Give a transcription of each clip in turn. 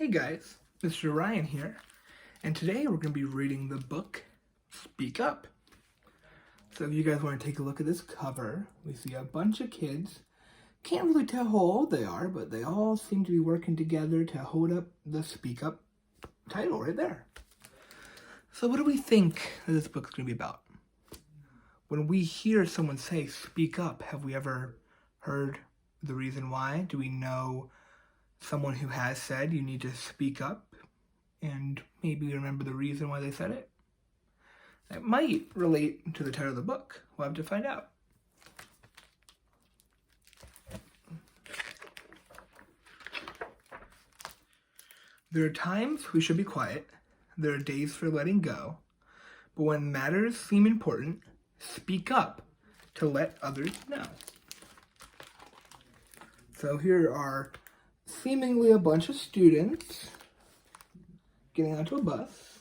Hey guys, Mr. Ryan here, and today we're going to be reading the book Speak Up. So if you guys want to take a look at this cover, we see a bunch of kids. Can't really tell how old they are, but they all seem to be working together to hold up the Speak Up title right there. So what do we think that this book's going to be about? When we hear someone say, speak up, have we ever heard the reason why? Do we know someone who has said you need to speak up and maybe remember the reason why they said it? That might relate to the title of the book. We'll have to find out. There are times we should be quiet. There are days for letting go. But when matters seem important, speak up to let others know. So here are seemingly a bunch of students getting onto a bus.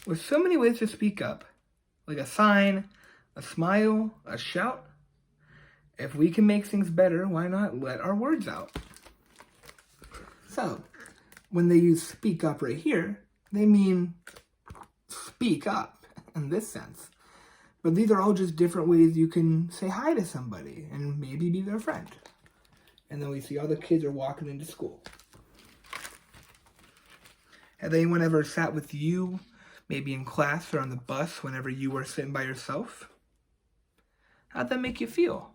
With so many ways to speak up, like a sign, a smile, a shout. If we can make things better, why not let our words out? So, when they use speak up right here, they mean speak up in this sense. But these are all just different ways you can say hi to somebody and maybe be their friend. And then we see all the kids are walking into school. Has anyone ever sat with you, maybe in class or on the bus, whenever you were sitting by yourself? How'd that make you feel?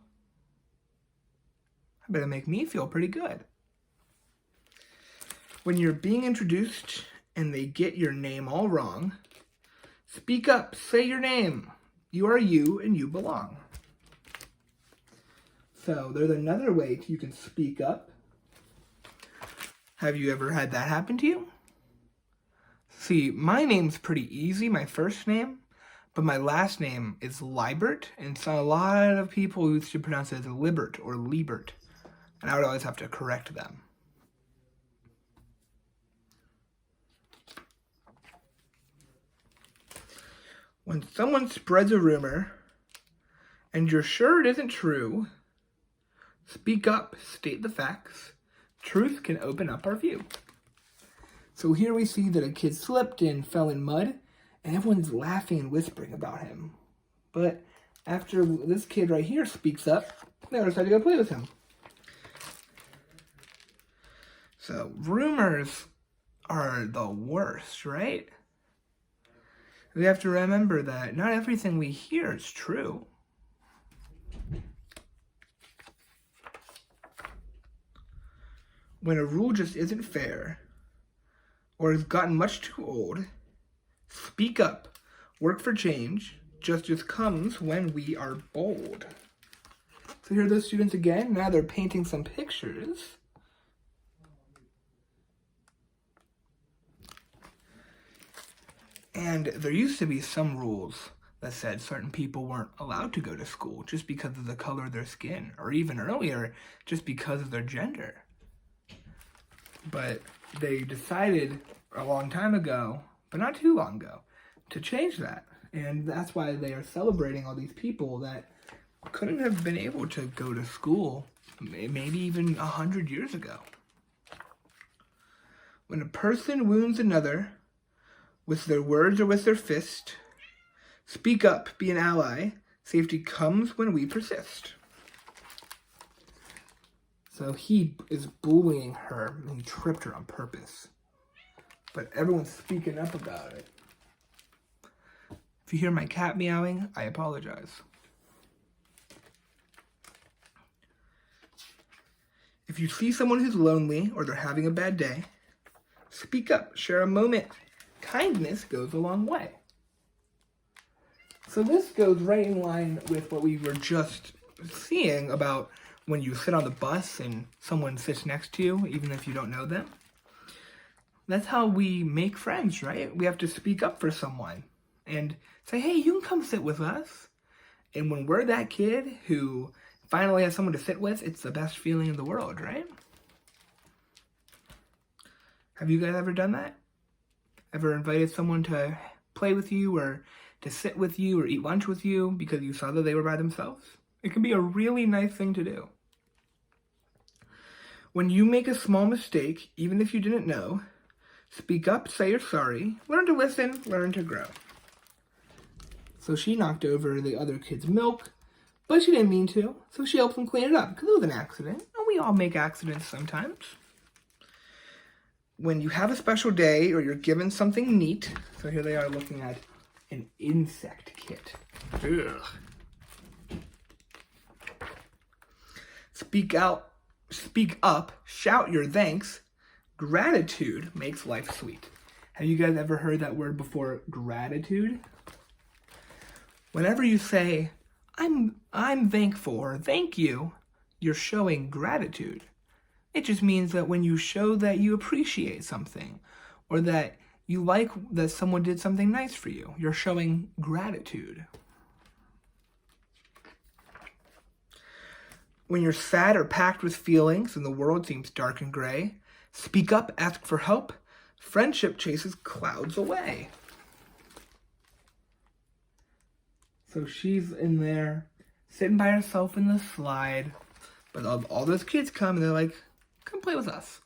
I bet it make me feel pretty good. When you're being introduced and they get your name all wrong, speak up, say your name. You are you and you belong. So there's another way you can speak up. Have you ever had that happen to you? See, my name's pretty easy, my first name, but my last name is Liebert, and so a lot of people used to pronounce it as Libert or Liebert, and I would always have to correct them. When someone spreads a rumor and you're sure it isn't true, speak up, state the facts. Truth can open up our view. So here we see that a kid slipped and fell in mud, and everyone's laughing and whispering about him. But after this kid right here speaks up, they decide to go play with him. So rumors are the worst, right? We have to remember that not everything we hear is true. When a rule just isn't fair, or has gotten much too old, speak up, work for change. Justice comes when we are bold. So here are those students again. Now they're painting some pictures. And there used to be some rules that said certain people weren't allowed to go to school just because of the color of their skin, or even earlier, just because of their gender. But they decided a long time ago, but not too long ago, to change that. And that's why they are celebrating all these people that couldn't have been able to go to school maybe even 100 years ago. When a person wounds another, with their words or with their fist, speak up, be an ally. Safety comes when we persist. So he is bullying her, and he tripped her on purpose. But everyone's speaking up about it. If you hear my cat meowing, I apologize. If you see someone who's lonely or they're having a bad day, speak up, share a moment. Kindness goes a long way. So this goes right in line with what we were just seeing about when you sit on the bus and someone sits next to you, even if you don't know them. That's how we make friends, right? We have to speak up for someone and say, hey, you can come sit with us. And when we're that kid who finally has someone to sit with, it's the best feeling in the world, right? Have you guys ever done that? Ever invited someone to play with you or to sit with you or eat lunch with you because you saw that they were by themselves? It can be a really nice thing to do. When you make a small mistake, even if you didn't know, speak up, say you're sorry, learn to listen, learn to grow. So she knocked over the other kid's milk, but she didn't mean to, so she helped them clean it up, because it was an accident, and we all make accidents sometimes. When you have a special day or you're given something neat, so here they are looking at an insect kit. Ugh. Speak up, shout your thanks. Gratitude makes life sweet. Have you guys ever heard that word before, gratitude? Whenever you say, I'm thankful or thank you, you're showing gratitude. It just means that when you show that you appreciate something or that you like that someone did something nice for you, you're showing gratitude. When you're sad or packed with feelings and the world seems dark and gray, speak up, ask for help. Friendship chases clouds away. So she's in there, sitting by herself in the slide, but all those kids come and they're like, come play with us.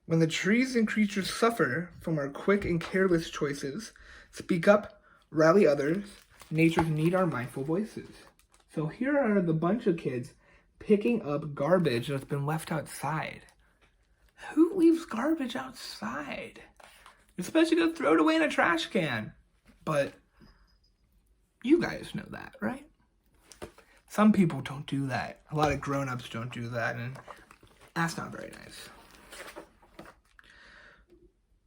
When the trees and creatures suffer from our quick and careless choices, speak up, rally others. Nature's need our mindful voices. So here are the bunch of kids picking up garbage that's been left outside. Who leaves garbage outside? You're supposed to go throw it away in a trash can. But you guys know that, right? Some people don't do that. A lot of grown-ups don't do that, and that's not very nice.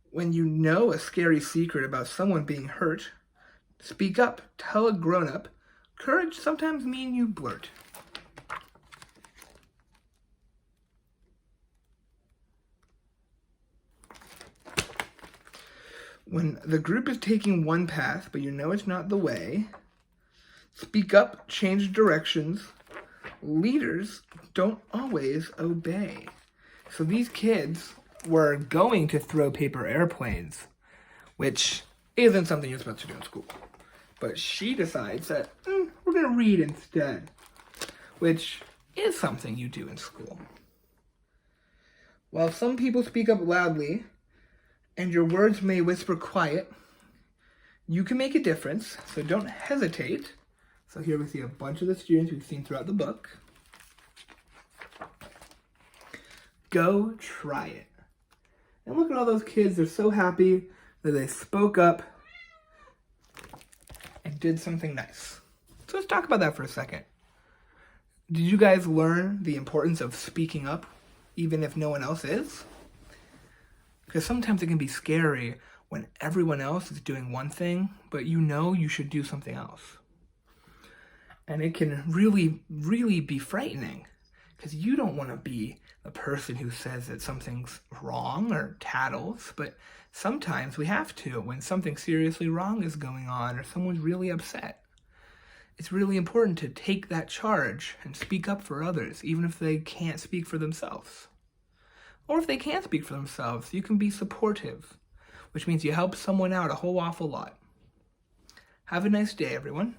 When you know a scary secret about someone being hurt, speak up, tell a grown-up. Courage sometimes means you blurt. When the group is taking one path, but you know it's not the way, speak up, change directions. Leaders don't always obey. So these kids were going to throw paper airplanes, which isn't something you're supposed to do in school. But she decides that we're going to read instead, which is something you do in school. While some people speak up loudly, and your words may whisper quiet, you can make a difference, so don't hesitate. So here we see a bunch of the students we've seen throughout the book. Go try it. And look at all those kids, they're so happy that they spoke up and did something nice. So let's talk about that for a second. Did you guys learn the importance of speaking up, even if no one else is? Because sometimes it can be scary when everyone else is doing one thing, but you know you should do something else. And it can really, really be frightening because you don't want to be the person who says that something's wrong or tattles, but sometimes we have to when something seriously wrong is going on or someone's really upset. It's really important to take that charge and speak up for others, even if they can't speak for themselves. Or if they can't speak for themselves, you can be supportive, which means you help someone out a whole awful lot. Have a nice day, everyone.